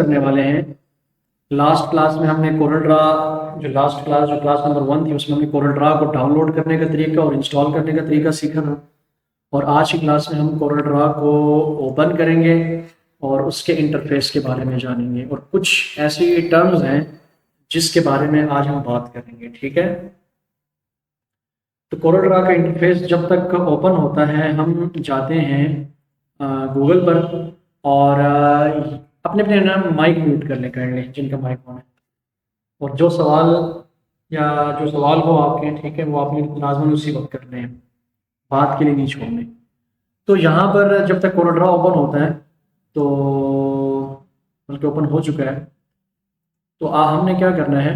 करने वाले हैं। लास्ट क्लास में हमने कोरल ड्रा जो क्लास नंबर 1 थी उसमें हमने कोरल ड्रा को डाउनलोड करने का तरीका और इंस्टॉल करने का तरीका सीखा था। और आज की क्लास में हम कोरल ड्रा को ओपन करेंगे और उसके इंटरफेस के बारे में जानेंगे और कुछ ऐसी टर्म्स हैं जिसके बारे में आज हम बात करेंगे। ठीक है, तो कोरल ड्रा का इंटरफेस जब तक ओपन होता है हम जाते हैं गूगल पर और अपने अपने नाम माइक म्यूट कर लें जिनका माइक ऑन है। और जो सवाल हो आपके, ठीक है, वो आपने लाजमन उसी वक्त करने हैं, बात के लिए नहीं छोड़ने। तो यहाँ पर जब तक कोरल ड्रा ओपन होता है तो बल्कि ओपन हो चुका है तो हमने क्या करना है,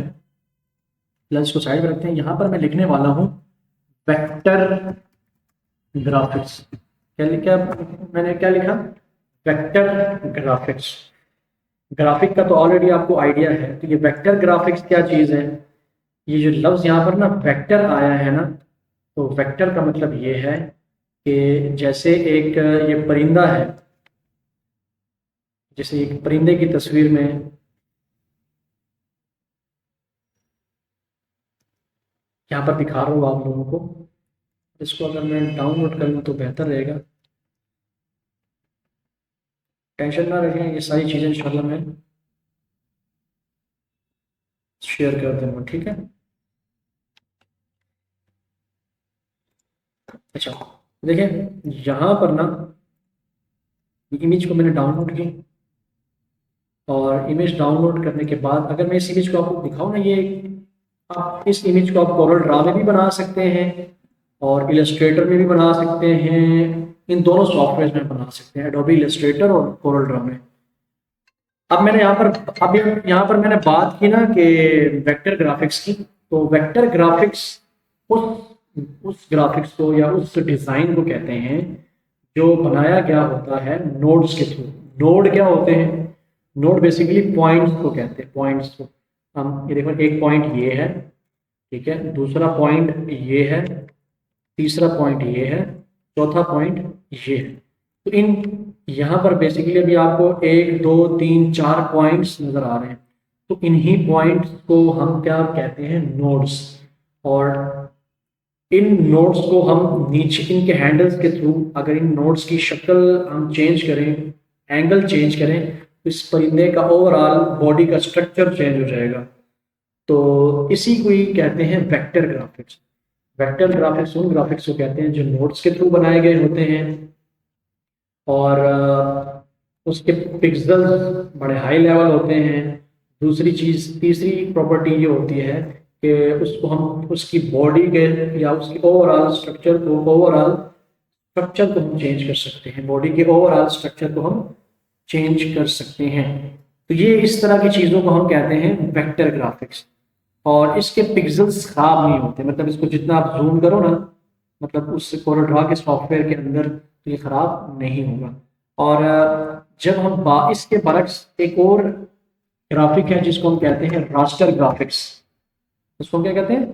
प्लस को साइड में रखते हैं। यहाँ पर मैं लिखने वाला हूँ वेक्टर ग्राफिक्स। मैंने क्या लिखा? Vector graphics. ग्राफिक का तो ऑलरेडी आपको आइडिया है, तो ये वेक्टर ग्राफिक्स क्या चीज़ है? ये जो लफ्ज़ यहाँ पर ना वेक्टर आया है ना, तो वेक्टर का मतलब ये है कि जैसे एक ये परिंदा है, जैसे एक परिंदे की तस्वीर में यहाँ पर दिखा रहा हूँ आप लोगों को। इसको अगर मैं डाउनलोड कर लूँ तो बेहतर रहेगा। टेंशन ना रखें, ये सारी चीज़ें इंशाल्लाह मैं शेयर कर दूँगा। ठीक है, अच्छा देखिए यहाँ पर ना इमेज को मैंने डाउनलोड की और इमेज डाउनलोड करने के बाद अगर मैं इस इमेज को आपको दिखाऊँ ना, ये आप इस इमेज को आप कोरल ड्रा में भी बना सकते हैं और इलस्ट्रेटर में भी बना सकते हैं। इन दोनों सॉफ्टवेयर में बना सकते हैं, एडोबी इलस्ट्रेटर और कोरल ड्रा में। अब मैंने यहाँ पर मैंने बात की ना कि वेक्टर ग्राफिक्स की, तो वेक्टर ग्राफिक्स उस ग्राफिक्स को या उस डिज़ाइन को कहते हैं जो बनाया गया होता है नोड्स के थ्रू। नोड क्या होते हैं? नोड बेसिकली पॉइंट्स को कहते हैं। पॉइंट्स को हम ये देखो, एक पॉइंट ये है, ठीक है, दूसरा पॉइंट ये है, तीसरा पॉइंट ये है, चौथा पॉइंट ये है। तो इन यहाँ पर बेसिकली अभी आपको 1 2 3 4 पॉइंट्स नज़र आ रहे हैं, तो इन्हीं पॉइंट्स को हम क्या कहते हैं? नोड्स। और इन नोड्स को हम नीचे इनके हैंडल्स के थ्रू अगर इन नोड्स की शक्ल हम चेंज करें, एंगल चेंज करें, तो इस परिंदे का ओवरऑल बॉडी का स्ट्रक्चर चेंज हो जाएगा। तो इसी को ही कहते हैं वेक्टर ग्राफिक्स। वेक्टर ग्राफिक्स उन ग्राफिक्स को कहते हैं जो नोड्स के थ्रू बनाए गए होते हैं और उसके पिक्सेल्स बड़े हाई लेवल होते हैं। तीसरी प्रॉपर्टी ये होती है कि उसको हम उसकी बॉडी के या उसकी ओवरऑल स्ट्रक्चर को हम चेंज कर सकते हैं। बॉडी के ओवरऑल स्ट्रक्चर को हम चेंज कर सकते हैं। तो ये इस तरह की चीज़ों को हम कहते हैं वेक्टर ग्राफिक्स। और इसके पिक्सेल्स खराब नहीं होते, मतलब इसको जितना आप जूम करो ना, मतलब उस कोरल ड्रा के सॉफ्टवेयर के अंदर, तो ये खराब नहीं होगा। और जब हम इसके बरक्स एक और ग्राफिक है जिसको हम कहते हैं रास्टर ग्राफिक्स। इसको क्या कहते हैं?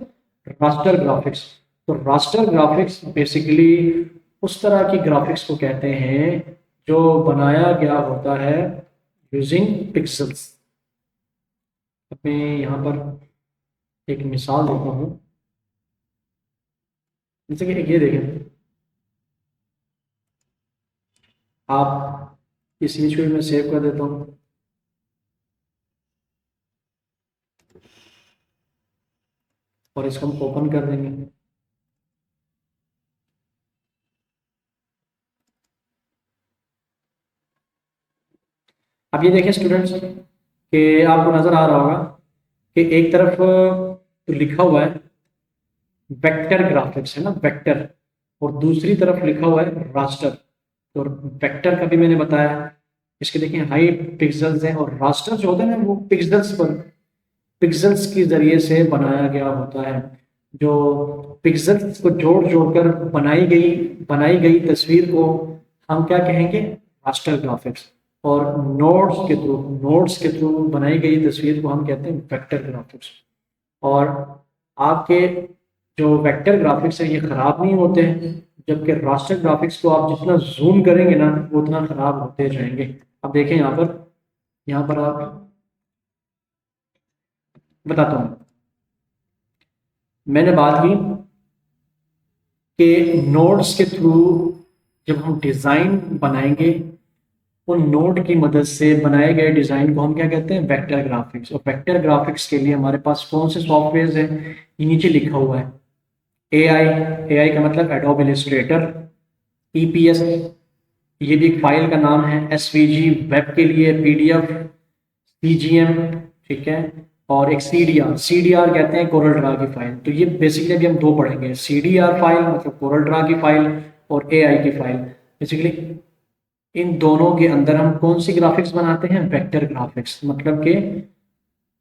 Raster graphics. तो रास्टर ग्राफिक्स बेसिकली उस तरह की ग्राफिक्स को कहते हैं जो बनाया गया होता है यूजिंग पिक्सेल्स। मैं यहाँ पर एक मिसाल देता हूँ, जैसे कि ये देखें, आप इस इमेज को भी मैं सेव कर देता हूँ और इसको हम ओपन कर देंगे। अब ये देखें स्टूडेंट्स कि आपको नज़र आ रहा होगा कि एक तरफ तो लिखा हुआ है वेक्टर ग्राफिक्स, है ना, वेक्टर, और दूसरी तरफ लिखा हुआ है रास्टर। तो वेक्टर का भी मैंने बताया, इसके देखिए हाई पिक्सेल्स हैं, और रास्टर जो होता है ना वो पिक्सेल्स के जरिए से बनाया गया होता है। जो पिक्सेल्स को जोड़ जोड़ कर बनाई गई तस्वीर को हम क्या कहेंगे? Raster graphics. और नोड्स के थ्रू बनाई गई तस्वीर को हम कहते हैं वेक्टर ग्राफिक्स। और आपके जो वेक्टर ग्राफिक्स है ये ख़राब नहीं होते हैं, जबकि रास्टर ग्राफिक्स को आप जितना जूम करेंगे ना वो उतना ख़राब होते जाएंगे। अब देखें यहाँ पर यहाँ पर आप बताता हूँ, मैंने बात की कि नोड्स के थ्रू जब हम डिज़ाइन बनाएंगे, उन नोड की मदद से बनाए गए डिज़ाइन को हम क्या कहते हैं, वेक्टर ग्राफिक्स। और वेक्टर ग्राफिक्स के लिए हमारे पास कौन से सॉफ्टवेयर हैं, ये नीचे लिखा हुआ है। एआई, एआई का मतलब एडोब इलस्ट्रेटर। ईपीएस, ये भी एक फाइल का नाम है। एसवीजी वेब के लिए, पीडीएफ, सीजीएम, ठीक है। और एक सीडीआर, सीडीआर कहते हैं कोरल ड्रा की फाइल। तो ये बेसिकली अभी हम दो पढ़ेंगे, सीडीआर फाइल मतलब कोरल ड्रा की फाइल, और एआई की फाइल। बेसिकली इन दोनों के अंदर हम कौन सी ग्राफिक्स बनाते हैं, वेक्टर ग्राफिक्स। मतलब कि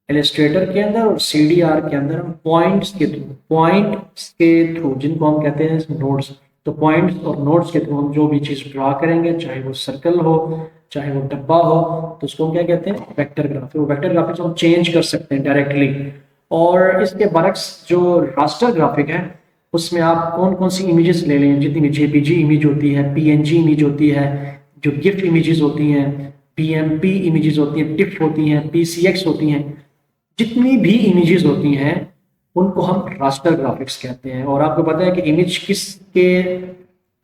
इलस्ट्रेटर के अंदर और सीडीआर के अंदर हम पॉइंट्स के थ्रू जिनको हम कहते हैं नोड्स, तो पॉइंट्स और नोड्स के थ्रू हम जो भी चीज़ ड्रा करेंगे, चाहे वो सर्कल हो, चाहे वो डब्बा हो, तो उसको हम क्या कहते हैं, वेक्टर ग्राफिक्स। वो वेक्टर ग्राफिक्स हम चेंज कर सकते हैं डायरेक्टली। और इसके बरक्स जो रास्टर ग्राफिक है, उसमें आप कौन कौन सी इमेजेस ले लें, जितनी भी जेपीजी इमेज होती है, पीएनजी इमेज होती है, जो गिफ्ट इमेजेस होती हैं, पीएमपी इमेजेस होती हैं, टिफ होती हैं, पीसीएक्स होती हैं, जितनी भी इमेजेस होती हैं उनको हम रास्टर ग्राफिक्स कहते हैं। और आपको पता है कि इमेज किसके,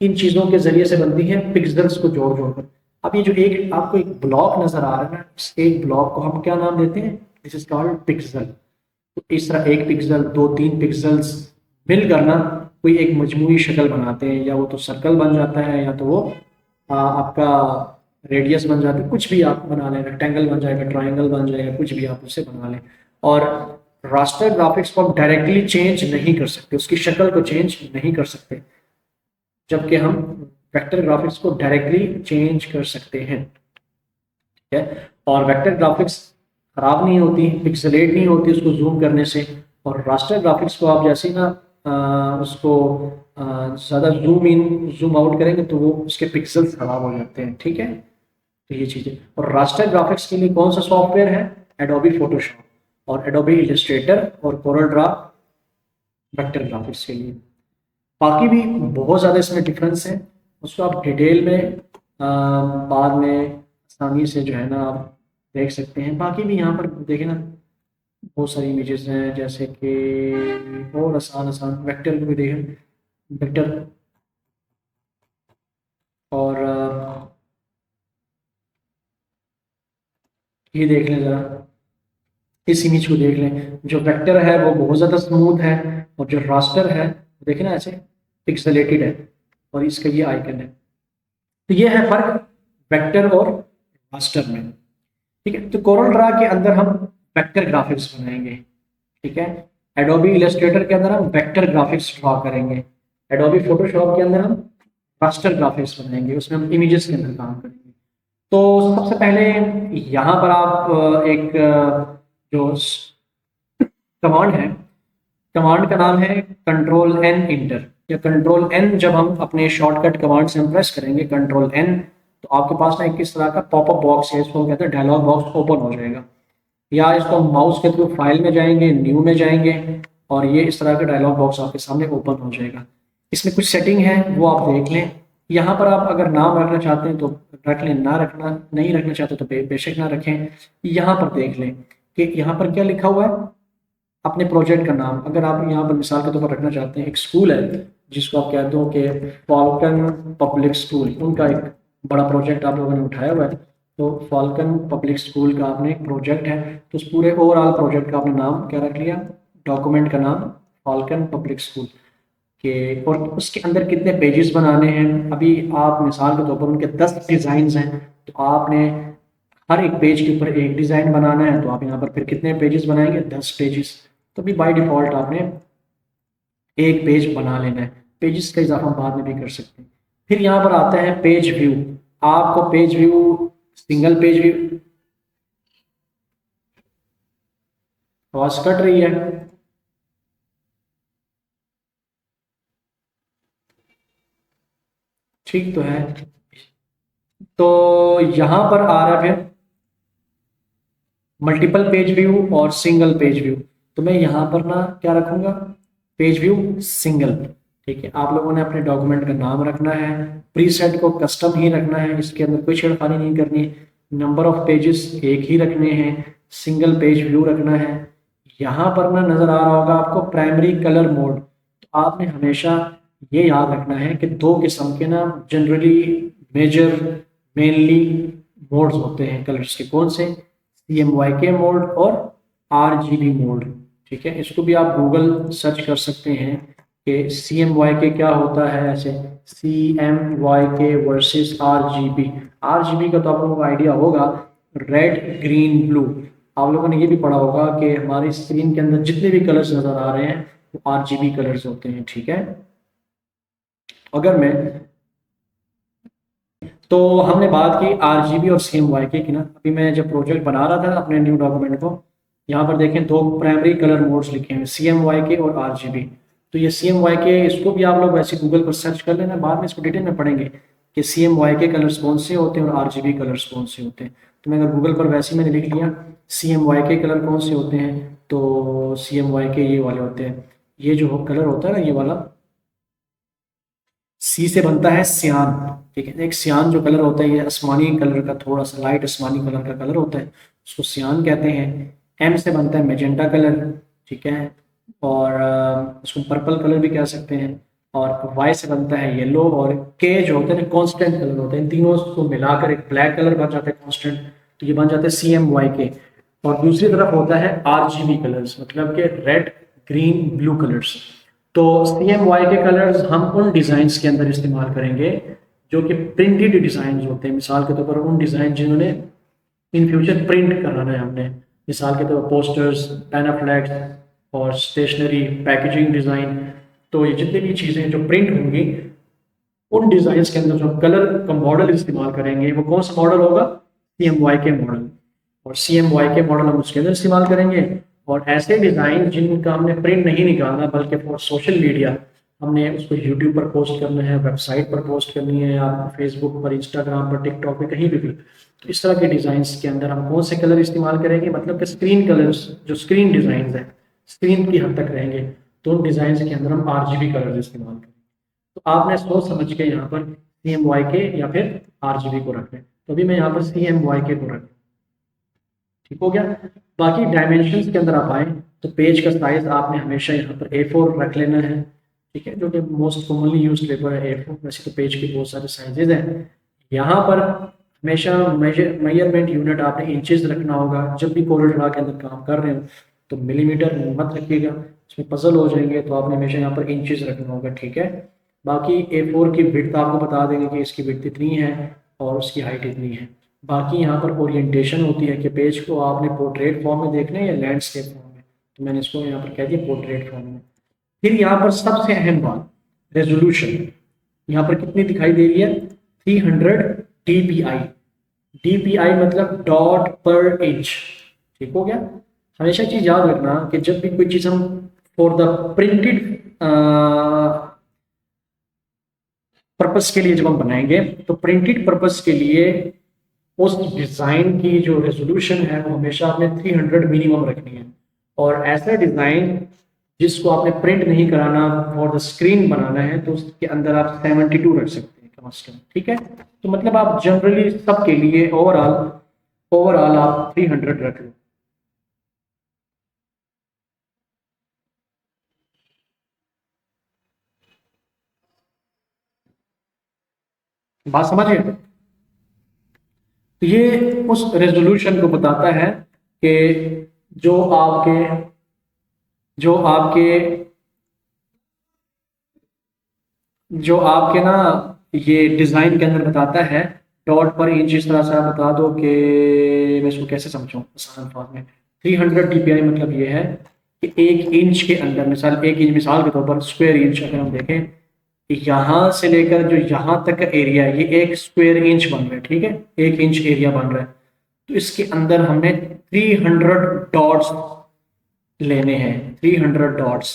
इन चीज़ों के जरिए से बनती है, पिक्सेल्स को जोड़ जोड़ कर। अब ये जो एक आपको एक ब्लॉक नजर आ रहा है ना, इस एक ब्लॉक को हम क्या नाम देते हैं, दिस इज कॉल्ड पिक्सल। तो इस तरह एक पिक्सल, दो तीन पिक्सल्स मिलकर ना कोई एक मजमूई शक्ल बनाते हैं, या वो तो सर्कल बन जाता है, या तो वो आपका रेडियस बन जाता है, कुछ भी आप बना लें, रेक्टेंगल बन जाएगा, ट्राइंगल बन जाएगा, कुछ भी आप उससे बना लें। और रास्टर ग्राफिक्स को हम डायरेक्टली चेंज नहीं कर सकते, उसकी शक्ल को चेंज नहीं कर सकते, जबकि हम वेक्टर ग्राफिक्स को डायरेक्टली चेंज कर सकते हैं, ठीक है। और वेक्टर ग्राफिक्स खराब नहीं होती, पिक्सलेट नहीं होती उसको जूम करने से। और रास्टर ग्राफिक्स को आप जैसे ही ना उसको ज़्यादा जूम इन जूम आउट करेंगे तो वो उसके पिक्सल्स खराब हो जाते हैं, ठीक है। तो ये चीज़ें। और रास्टर ग्राफिक्स के लिए कौन सा सॉफ्टवेयर है, एडोबी फोटोशॉप और एडोबी इलस्ट्रेटर और कोरल ड्रा वेक्टर ग्राफिक्स के लिए। बाकी भी बहुत ज़्यादा इसमें डिफरेंस है, उसको आप डिटेल में बाद में आसानी से जो है ना आप देख सकते हैं। बाकी भी यहाँ पर देखें ना, बहुत सारी इमेजेस हैं, जैसे कि और आसान आसान वेक्टर को भी देखें, वेक्टर। और ये देख लें ज़रा, इस इमेज को देख लें, जो वेक्टर है वो बहुत ज़्यादा स्मूथ है, और जो रास्टर है देखें ना ऐसे पिक्सलेटेड है, और इसका ये आइकन है। तो ये है फर्क वेक्टर और रास्टर में, ठीक है। तो कोरल ड्रा के अंदर हम वेक्टर ग्राफिक्स बनाएंगे, ठीक है। एडोबी इलस्ट्रेटर के अंदर हम वेक्टर ग्राफिक्स ड्रॉ करेंगे। एडोबी फोटोशॉप के अंदर हम रास्टर ग्राफिक्स बनाएंगे, उसमें हम इमेजेस के अंदर काम करेंगे। तो सबसे पहले यहाँ पर आप एक जो कमांड है, कमांड का नाम है कंट्रोल एन इंटर, या कंट्रोल एन। जब हम अपने शॉर्टकट कमांड से हम प्रेस करेंगे कंट्रोल एन, तो आपके पास ना एक किस तरह का पॉपअप बॉक्स है, इसको हम कहते हैं डायलॉग बॉक्स ओपन हो जाएगा। या इसको हम माउस के थ्रू फाइल में जाएंगे, न्यू में जाएंगे, और ये इस तरह का डायलॉग बॉक्स आपके सामने ओपन हो जाएगा। इसमें कुछ सेटिंग है वो आप देख लें। यहाँ पर आप अगर नाम रखना चाहते हैं तो रख लें, ना रखना नहीं रखना चाहते तो बेशक ना रखें। यहाँ पर देख लें कि यहाँ पर क्या लिखा हुआ है, अपने प्रोजेक्ट का नाम। अगर आप यहाँ पर मिसाल के तौर पर रखना चाहते हैं, एक स्कूल है जिसको आप कहते हो कि फॉल्कन पब्लिक स्कूल, उनका एक बड़ा प्रोजेक्ट आप लोगों ने उठाया हुआ है, तो फॉल्कन पब्लिक स्कूल का आपने एक प्रोजेक्ट है, तो उस पूरे ओवरऑल प्रोजेक्ट का आपने नाम क्या रख लिया, डॉक्यूमेंट का नाम फॉल्कन पब्लिक स्कूल के। और उसके अंदर कितने पेजेस बनाने हैं, अभी आप मिसाल के तौर पर उनके 10 डिज़ाइन हैं, तो आपने हर एक पेज के ऊपर एक डिज़ाइन बनाना है, तो आप यहाँ पर फिर कितने पेजेस बनाएंगे, 10 पेजेस। तो भी बाय डिफ़ॉल्ट आपने एक पेज बना लेना है, पेजेस का इजाफा हम बाद में भी कर सकते हैं। फिर यहाँ पर आता है पेज व्यू। आपको page view, single page view, आवाज कट रही है, ठीक तो है। तो यहाँ पर आ रहा है मल्टीपल पेज व्यू और सिंगल पेज व्यू। तो मैं यहाँ पर ना क्या रखूंगा, पेज व्यू सिंगल, ठीक है। आप लोगों ने अपने डॉक्यूमेंट का नाम रखना है, प्रीसेट को कस्टम ही रखना है, इसके अंदर कोई छेड़खानी नहीं करनी है। नंबर ऑफ पेजेस एक ही रखने हैं, सिंगल पेज व्यू रखना है। यहाँ पर ना नज़र आ रहा होगा आपको प्राइमरी कलर मोड, तो आपने हमेशा ये याद रखना है कि दो किस्म के ना जनरली मेजर मेनली मोड्स होते हैं कलर्स के। कौन से? CMYK मोड और RGB मोड। ठीक है, इसको भी आप गूगल सर्च कर सकते हैं कि CMYK क्या होता है। ऐसे CMYK वर्सेस RGB। RGB का तो आप लोगों को आइडिया होगा, रेड ग्रीन ब्लू। आप लोगों ने ये भी पढ़ा होगा कि हमारी स्क्रीन के अंदर जितने भी कलर्स नजर आ रहे हैं वो RGB कलर्स होते हैं। ठीक है, अगर मैं तो हमने बात की RGB और CMYK की ना। अभी मैं जब प्रोजेक्ट बना रहा था अपने न्यू डॉक्यूमेंट को, यहाँ पर देखें दो प्राइमरी कलर मोड्स लिखे हैं, CMYK और RGB। तो ये CMYK, इसको भी आप लोग वैसे गूगल पर सर्च कर लेना, बाद में इसको डिटेल में पढ़ेंगे कि CMYK कलर्स कौन से होते हैं और RGB कलर्स कौन से होते हैं। तो मैं अगर गूगल पर वैसे ही मैंने लिख लिया CMYK कलर कौन से होते हैं, तो CMYK ये वाले होते हैं। ये जो कलर होता है ना, ये वाला सी से बनता है सियान। ठीक है, एक सियान जो कलर होता है, ये आसमानी कलर का, थोड़ा सा लाइट आसमानी कलर का कलर होता है, उसको सियान कहते हैं। एम से बनता है मैजेंटा कलर। ठीक है, और उसको पर्पल कलर भी कह सकते हैं। और वाई से बनता है येलो। और के जो होते हैं कॉन्स्टेंट कलर होते हैं। इन तीनों को मिलाकर एक ब्लैक कलर बन जाता है कॉन्स्टेंट, तो ये बन जाते हैं CMYK। और दूसरी तरफ होता है RGB कलर्स, मतलब कि रेड ग्रीन ब्लू कलर्स। तो CMYK कलर्स हम उन डिज़ाइंस के अंदर इस्तेमाल करेंगे जो कि प्रिंटेड डिज़ाइन होते हैं। मिसाल के तौर पर उन डिज़ाइन जिन्होंने इन फ्यूचर प्रिंट कराना है हमने, मिसाल के तौर पर पोस्टर्स, पैनाफ्लेक्स और स्टेशनरी पैकेजिंग डिज़ाइन। तो ये जितनी भी चीज़ें जो प्रिंट होंगी, उन डिज़ाइंस के अंदर जो कलर का मॉडल इस्तेमाल करेंगे वो कौन सा मॉडल होगा? CMYK model. और CMYK मॉडल हम उसके अंदर इस्तेमाल करेंगे। और ऐसे डिज़ाइन जिनका हमने प्रिंट नहीं निकालना बल्कि फॉर सोशल मीडिया, हमने उसको यूट्यूब पर पोस्ट करना है, वेबसाइट पर पोस्ट करनी है, या फेसबुक पर, इंस्टाग्राम पर, टिकटॉक पर, कहीं भी। तो इस तरह के डिज़ाइंस के अंदर हम कौन से कलर इस्तेमाल करेंगे? मतलब कि स्क्रीन कलर्स, जो स्क्रीन डिज़ाइन है स्क्रीन की हद तक रहेंगे, तो उन डिज़ाइन के अंदर हम RGB कलर इस्तेमाल करेंगे। तो आपने सोच समझ के यहाँ पर CMYK या फिर RGB को रख लें। तो अभी मैं यहाँ पर CMYK को रख, ठीक हो गया। बाकी डायमेंशंस के अंदर आप आए तो पेज का साइज आपने हमेशा यहाँ पर A4 रख लेना है। ठीक है, जो कि मोस्ट कॉमनली यूज पेपर है A4। वैसे तो पेज के बहुत सारे साइजेज हैं। यहाँ पर हमेशा मेजरमेंट यूनिट आपने इंचेस रखना होगा। जब भी कोरल ड्रा के अंदर काम कर रहे हो तो मिलीमीटर मत रखिएगा, उसमें पजल हो जाएंगे। तो आपने हमेशा यहाँ पर इंचेस रखना होगा। ठीक है, बाकी A4 की विड्थ आपको बता देंगे कि इसकी विड्थ इतनी है और उसकी हाइट इतनी है। बाकी यहाँ पर ओरिएंटेशन होती है कि पेज को आपने पोर्ट्रेट फॉर्म में देखना है या लैंडस्केप फॉर्म में। तो मैंने इसको यहाँ पर कह दिया पोर्ट्रेट फॉर्म में। फिर यहाँ पर सबसे अहम बात, रेजोल्यूशन। यहाँ पर कितनी दिखाई दे रही है? 300 dpi। dpi मतलब डॉट पर इंच। ठीक हो गया। हमेशा चीज याद रखना कि जब भी कोई चीज हम फॉर द प्रिंटेड पर्पस के लिए जब हम बनाएंगे, तो प्रिंटेड पर्पस के लिए उस डिज़ाइन की जो रेजोल्यूशन है वो हमेशा आपने 300 मिनिमम रखनी है। और ऐसा डिज़ाइन जिसको आपने प्रिंट नहीं कराना, फॉर द स्क्रीन बनाना है, तो उसके अंदर आप 72 रख सकते हैं कम से कम। ठीक है, तो मतलब आप जनरली सबके लिए ओवरऑल ओवरऑल आप 300 रख लो। बात समझिए, तो ये उस रेजोल्यूशन को बताता है कि जो आपके जो आपके जो आपके ना ये डिज़ाइन के अंदर बताता है डॉट पर इंच। इस तरह से आप बता दो कि मैं इसको कैसे समझाऊं आसान अल्फाज में। 300 dpi मतलब ये है कि 1 इंच के अंदर, मिसाल 1 इंच, मिसाल के तौर पर स्क्वायर इंच अगर हम देखें, यहाँ से लेकर जो यहाँ तक का एरिया है ये 1 स्क्वायर इंच बन रहा है। ठीक है, 1 इंच एरिया बन रहा है। तो इसके अंदर हमने 300 डॉट्स लेने हैं। 300 डॉट्स।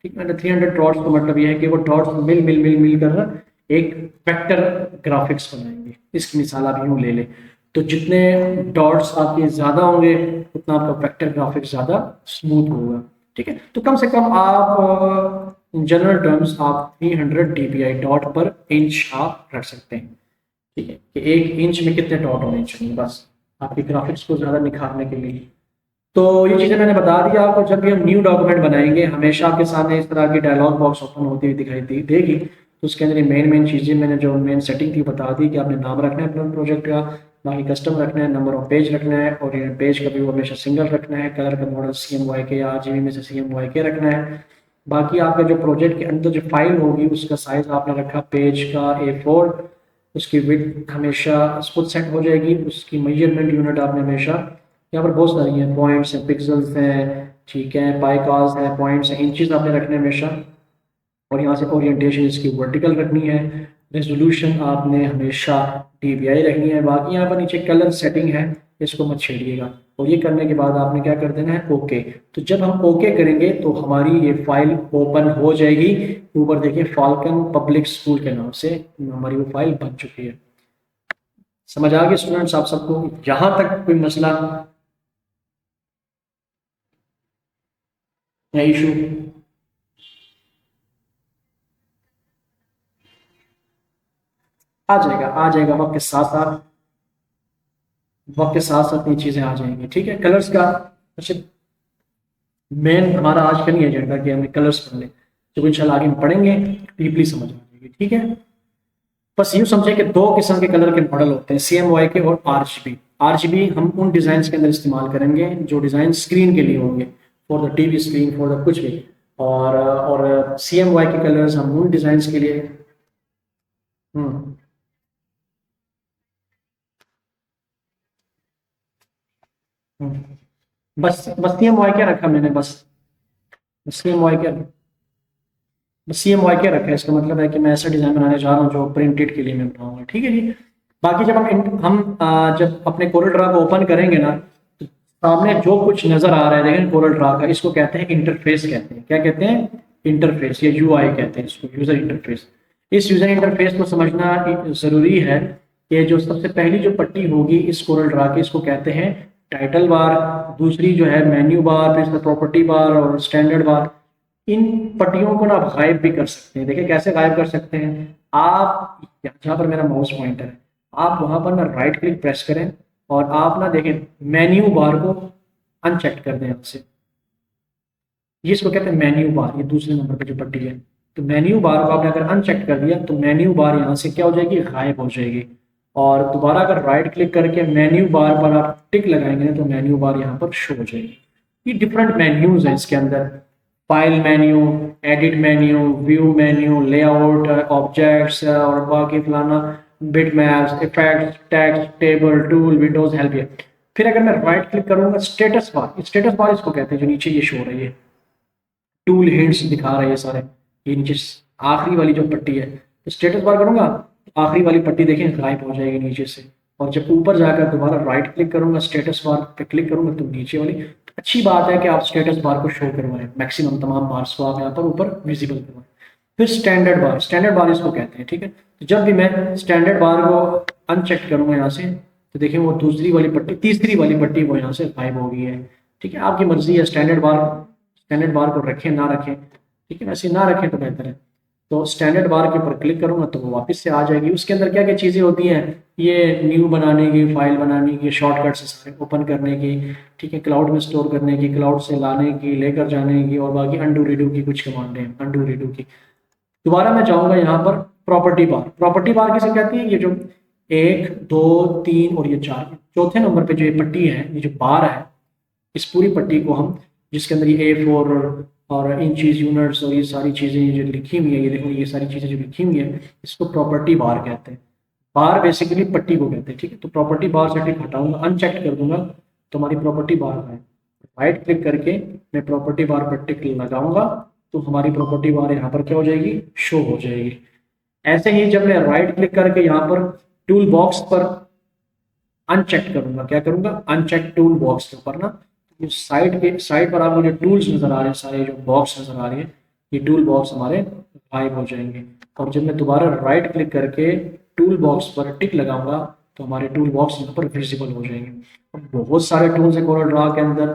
ठीक है ना, 300 डॉट्स का मतलब यह है कि वो डॉट्स मिल मिल मिल मिल कर एक वेक्टर ग्राफिक्स बनाएंगे। इसकी मिसाल आप यूं ले लें, तो जितने डॉट्स आपके ज़्यादा होंगे उतना आपका वेक्टर ग्राफिक्स ज़्यादा स्मूथ होगा। ठीक है, तो कम से कम आप इन जनरल टर्म्स आप 300 dpi डॉट पर इंच आप रख सकते हैं। ठीक है, कि 1 इंच में कितने डॉट होने चाहिए बस। आपके ग्राफिक्स को ज़्यादा निखारने के लिए। तो ये चीज़ें मैंने बता दी आपको। जब भी हम न्यू डॉक्यूमेंट बनाएंगे हमेशा आपके सामने इस तरह की डायलॉग बॉक्स ओपन होती हुई दिखाई देगी। तो उसके अंदर मेन चीज़ें मैंने जो मेन सेटिंग थी बता दी कि आपने नाम रखना है अपने प्रोजेक्ट का, बाकी कस्टम रखना है, नंबर ऑफ पेज रखना है, और ये पेज का व्यू हमेशा सिंगल रखना है, कलर का मॉडल CMYK या RGB में से CMYK रखना है। बाकी आपका जो प्रोजेक्ट के अंदर जो फाइल होगी उसका साइज़ आपने रखा पेज का A4, उसकी विड्थ हमेशा खुद सेट हो जाएगी। उसकी मेजरमेंट यूनिट आपने हमेशा, यहाँ पर बहुत सारी हैं, पॉइंट्स हैं, पिक्सल्स हैं, ठीक है, पाइकास हैं, पॉइंट्स हैं, इंचेस आपने रखने हमेशा। और यहाँ से ओरिएंटेशन इसकी वर्टिकल रखनी है। रेजोल्यूशन आपने हमेशा DPI रखनी है। बाकी यहाँ पर नीचे कलर सेटिंग है, इसको मत छेड़िएगा। और ये करने के बाद आपने क्या कर देना है, ओके। तो जब हम ओके करेंगे तो हमारी ये फाइल ओपन हो जाएगी। ऊपर देखिए फाल्कन पब्लिक स्कूल के नाम से हमारी वो फाइल बन चुकी है। समझ आ गया स्टूडेंट्स आप सबको? यहाँ तक कोई मसला या इशू? आ जाएगा वक्त के साथ साथ ये चीज़ें आ जाएंगी, ठीक है। कलर्स का अच्छा मेन हमारा आज का नहीं एजेंडा कि हमें कलर्स पढ़ लें, जब इंशाल्लाह आगे हम पढ़ेंगे डीपली समझ आ जाएगी, ठीक है। बस यूँ समझे कि दो किस्म के कलर के मॉडल होते हैं, CMYK और RGB हम उन डिज़ाइन के अंदर इस्तेमाल करेंगे जो डिज़ाइन स्क्रीन के लिए होंगे, for the TV screen, for the कुछ भी। और CMYK कलर्स हम उन डिज़ाइन के लिए। हम्म बस बस CMYK रखा मैंने, बस CMYK CMYK रखा है। इसका मतलब है कि मैं ऐसा डिज़ाइन बनाने जा रहा हूँ जो प्रिंटेड के लिए मैं बनाऊंगा, ठीक है जी। बाकी जब जब अपने कोरल ड्रा को ओपन करेंगे ना, तो सामने जो कुछ नज़र आ रहा है देखें कोरल ड्रा का, इसको कहते हैं इंटरफेस कहते हैं। क्या कहते हैं? इंटरफेस या UI कहते हैं इसको, यूज़र इंटरफेस। इस यूज़र इंटरफेस को समझना ज़रूरी है कि जो सबसे पहली जो पट्टी होगी इस कोरल ड्रा की, इसको कहते हैं टाइटल बार। दूसरी जो है मेन्यू बार, फिर इसका प्रॉपर्टी बार और स्टैंडर्ड बार। इन पट्टियों को ना आप गायब भी कर सकते हैं। देखिए कैसे गायब कर सकते हैं। आप जहाँ पर मेरा माउस पॉइंटर है, आप वहां पर ना राइट क्लिक प्रेस करें और आप ना देखें मेन्यू बार को अनचेक कर दें यहाँ से। ये इसको कहते हैं मेन्यू बार, ये दूसरे नंबर पे जो पट्टी है। तो मेन्यू बार को आपने अगर अनचेक कर दिया तो मेन्यू बार यहाँ से क्या हो जाएगी, गायब हो जाएगी। और दोबारा अगर राइट क्लिक करके मेन्यू बार पर आप टिक लगाएंगे तो मेन्यू बार यहाँ पर शो हो जाएगी। ये डिफरेंट मेन्यूज हैं इसके अंदर, file menu, edit menu, view menu, layout, objects और बाकी फलाना, bit maps, effects, text, table, tool, Windows, help. फिर अगर मैं राइट क्लिक करूंगा स्टेटस बार इसको कहते हैं, जो नीचे ये शो हो रही है, टूल हिंट्स दिखा रहे हैं सारे। ये नीचे आखिरी वाली जो पट्टी है, तो स्टेटस बार करूंगा तो आखिरी वाली पट्टी देखें गायब हो जाएगी नीचे से। और जब ऊपर जाकर दोबारा राइट क्लिक करूंगा स्टेटस बार पे क्लिक करूंगा तो नीचे वाली। तो अच्छी बात है कि आप स्टेटस बार को शो करवाएं, मैक्सिमम तमाम बार्स को आप यहाँ पर ऊपर विजिबल करवाएं। फिर स्टैंडर्ड बार इसको कहते हैं, ठीक है। तो जब भी मैं स्टैंडर्ड बार को अनचेक करूंगा यहाँ से, तो देखिए वो दूसरी वाली पट्टी, तीसरी वाली पट्टी वो यहाँ से गायब हो गई है, ठीक है। आपकी मर्जी है स्टैंडर्ड बार को रखें ना रखें, ठीक है। वैसे ना रखें तो बेहतर है। तो स्टैंडर्ड बार के ऊपर क्लिक करूंगा तो वो वापस से आ जाएगी। उसके अंदर क्या क्या चीज़ें होती हैं, ये न्यू बनाने की, फाइल बनाने की, शॉर्टकट्स सारे ओपन करने की, ठीक है, क्लाउड में स्टोर करने की, क्लाउड से लाने की, लेकर जाने की, और बाकी अंडू रीडू की कुछ कमांडें हैं, अंडू रीडू की। दोबारा मैं जाऊंगा यहाँ पर प्रॉपर्टी बार किसे कहती है, ये जो 1 2 3 और ये 4, चौथे नंबर पे जो ये पट्टी है, ये जो बार है, इस पूरी पट्टी को हम, जिसके अंदर ये A4 और इंचीज, यूनिट्स और ये सारी चीज़ें जो लिखी हुई है, ये देखो ये सारी चीज़ें जो लिखी हुई है, इसको प्रॉपर्टी बार कहते हैं। बार बेसिकली पट्टी को कहते हैं, ठीक है। तो प्रॉपर्टी बार से टिक हटाऊंगा, अनचेक कर दूंगा तो हमारी प्रॉपर्टी बार है। राइट क्लिक करके मैं प्रॉपर्टी बार पर टिक लगाऊंगा तो हमारी प्रॉपर्टी बार यहाँ पर क्या हो जाएगी, शो हो जाएगी। ऐसे ही जब मैं राइट क्लिक करके यहाँ पर टूल बॉक्स पर अनचेक करूंगा, क्या करूंगा, अनचेक टूल बॉक्स के ऊपर ना, ये साइड पर आपको जो टूल्स नजर आ रहे हैं, सारे जो बॉक्स नजर आ रहे हैं, ये टूल बॉक्स हमारे गायब हो जाएंगे। और जब मैं दोबारा राइट क्लिक करके टूल बॉक्स पर टिक लगाऊंगा तो हमारे टूल बॉक्स यहाँ पर विजिबल हो जाएंगे। अब बहुत सारे टूल्स हैं कोरल ड्रा के अंदर,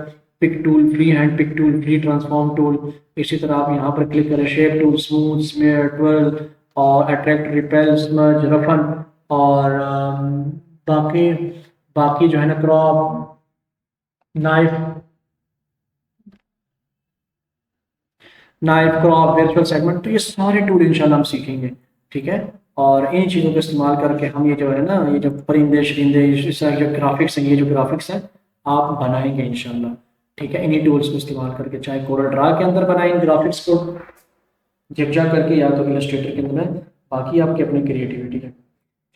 pick tool, free hand pick tool, free transform tool. इसी तरह आप यहाँ पर क्लिक करें, shape tool, smooth, smear, twirl और अट्रैक्ट, रिपेल, स्मज, रफन और बाकी बाकी जो है ना crop, knife, knife crop, virtual segment, तो ये सारे टूल इंशाल्लाह हम सीखेंगे, ठीक है। और इन चीज़ों का इस्तेमाल करके हम ये जो है ना, ये जो परिंदे शरिंदे, इस तरह के जो ग्राफिक्स हैं, ये जो ग्राफिक्स हैं आप बनाएंगे इंशाल्लाह, ठीक है। इन्हीं टूल्स को इस्तेमाल करके, चाहे कोरल ड्रा के अंदर बनाएं ग्राफिक्स को जिगजा करके, या तो इलस्ट्रेटर के अंदर, बाकी आपकी अपनी क्रिएटिविटी है,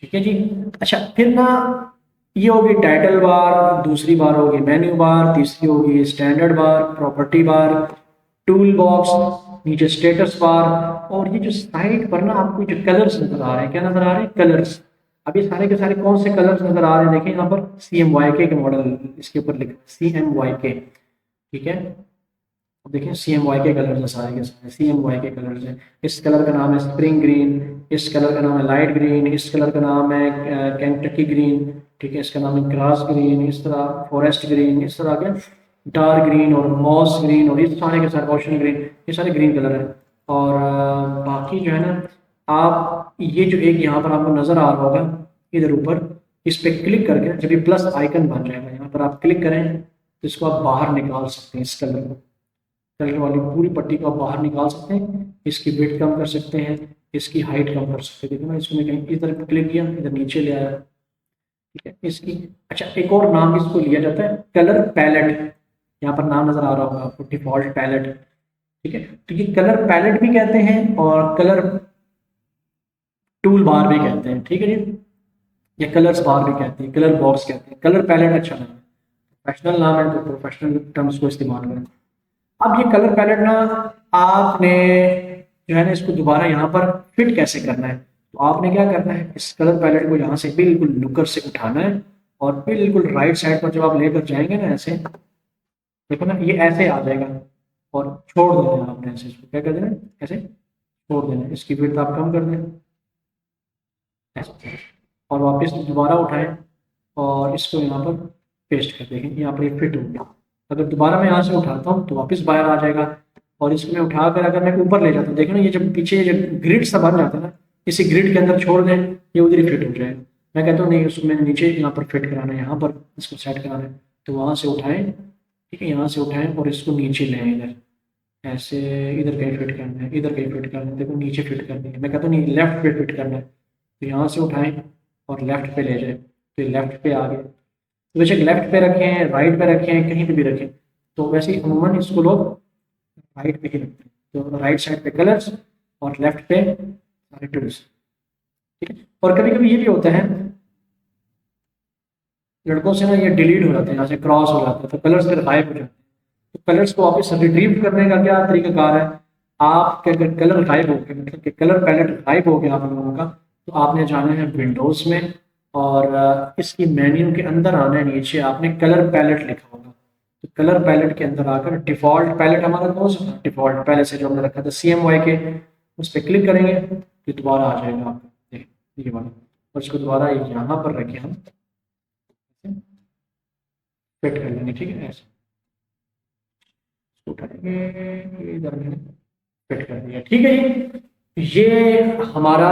ठीक है जी। अच्छा, फिर ना ये होगी टाइटल बार, दूसरी बार होगी मेन्यू बार, तीसरी होगी स्टैंडर्ड बार, प्रॉपर्टी बार, टूल बॉक्स, नीचे स्टेटस बार, और ये जो साइड पर ना आपको जो कलर्स नजर आ रहे हैं, क्या नजर आ रहे हैं, कलर्स। अब ये सारे के सारे कौन से कलर्स नजर आ रहे हैं, देखिए यहाँ पर CMYK के मॉडल इसके ऊपर लिखा CMYK, ठीक है। अब देखिए CMYK कलर्स है, सारे के सारे CMYK कलर्स है। इस कलर का नाम है स्प्रिंग ग्रीन, इस कलर का नाम है लाइट ग्रीन, इस कलर का नाम है केंटकी ग्रीन, ठीक है, इसका नाम है ग्रास ग्रीन, इस तरह फॉरेस्ट ग्रीन, इस तरह के डार्क ग्रीन और मॉस ग्रीन, और ये सारे के सारे ओशन ग्रीन, ये सारे ग्रीन कलर है। और बाकी जो है ना, आप ये जो एक यहाँ पर आपको नज़र आ रहा होगा इधर ऊपर, इस पर क्लिक करके जब ये प्लस आइकन बन जाएगा, यहाँ पर आप क्लिक करें तो इसको आप बाहर निकाल सकते हैं, इस कलर को, कलर वाली पूरी पट्टी को आप बाहर निकाल सकते हैं, इसकी विड्थ कम कर सकते हैं, इसकी हाइट कम कर सकते हैं। देखो ना, इसको मैं कहीं इधर क्लिक किया, इधर नीचे ले आया, ठीक है। इसकी अच्छा एक और नाम इसको लिया जाता है कलर पैलेट, यहाँ पर नाम नजर आ रहा होगा आपको, डिफॉल्ट पैलेट, ठीक है। तो ये कलर पैलेट भी कहते हैं और कलर टूल बार भी कहते हैं, ठीक है जी। ये कलर्स बार भी कहते हैं, कलर बॉक्स कहते हैं, कलर पैलेट अच्छा नाम है, प्रोफेशनल नाम है तो प्रोफेशनल टर्म्स को इस्तेमाल करें। अब ये कलर पैलेट ना आपने जो है ना इसको दोबारा यहाँ पर फिट कैसे करना है, तो आपने क्या करना है, इस कलर पैलेट को यहाँ से बिल्कुल नुकर से उठाना है, और बिल्कुल राइट साइड पर जब आप लेकर जाएंगे ना, ऐसे देखो ना, ये ऐसे आ जाएगा, और छोड़ देना है आपने ऐसे, इसको क्या कर देना है, ऐसे छोड़ देना है, इसकी विड्थ आप कम कर दें ऐसे, और वापस दोबारा उठाएं और इसको यहाँ पर पेस्ट कर देंगे, यहाँ पर ये फिट हो गया। अगर दोबारा मैं यहाँ से उठाता हूँ तो वापस बाहर आ जाएगा, और इसको मैं उठाकर अगर मैं ऊपर ले जाता हूँ, देखो ना ये जब पीछे जो ग्रिड सा बन जाता है ना, इसी ग्रिड के अंदर छोड़ दें, ये उधर ही फिट हो जाएगा। मैं कहता हूँ नहीं, उसको मैंने नीचे यहाँ पर फिट कराना है, यहाँ पर इसको सेट कराना है, तो वहाँ से उठाएं, ठीक है, यहाँ से उठाएं और इसको नीचे लें, इधर ऐसे, इधर कहीं फिट करना है, इधर कहीं फिट करना है, देखो नीचे फिट करनी है। मैं कहता हूँ नहीं, लेफ्ट पे फिट करना है, तो यहाँ से उठाएं और लेफ्ट पे ले जाए, तो लेफ्ट पे आ गए। तो बेशक लेफ्ट पे रखें, राइट पे रखें, कहीं पे भी रखें, तो वैसे ही अमूमन इसको लोग राइट पे ही रखते हैं, तो राइट साइड पे कलर्स और लेफ्ट पे सारे टूल्स, ठीक है। और कभी कभी ये भी होता है लड़कों से ना, ये डिलीट हो जाते हैं, यहाँ से क्रॉस हो जाता है, तो कलर्स फिर गायब हो जाते हैं। तो कलर्स को वापस रिट्रीव करने का क्या तरीकाकार है, आप क्या, अगर कलर गायब हो गए, मतलब कि कलर पैलेट गायब हो गया आप लोगों का, तो आपने जाना है विंडोज में, और इसकी मेन्यू के अंदर आना है, नीचे आपने कलर पैलेट लिखा होगा, तो कलर पैलेट के अंदर आकर डिफॉल्ट पैलेट हमारा कौन सा था, डिफॉल्ट पहले से जो हमने रखा था CMYK, उस पर क्लिक करेंगे तो दोबारा आ जाएगा आपको, देखिए ये वाला, और इसको दोबारा यहाँ पर रखें, हम फिट कर लेंगे, ठीक है, ऐसे उठाएंगे, इधर मैंने फिट कर दिया, ठीक है जी। ये हमारा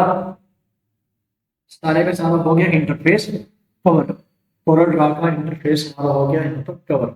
सारे का सारा हो गया इंटरफेस कवर, कोरल ड्रा का इंटरफेस हमारा हो गया यहाँ पर कवर।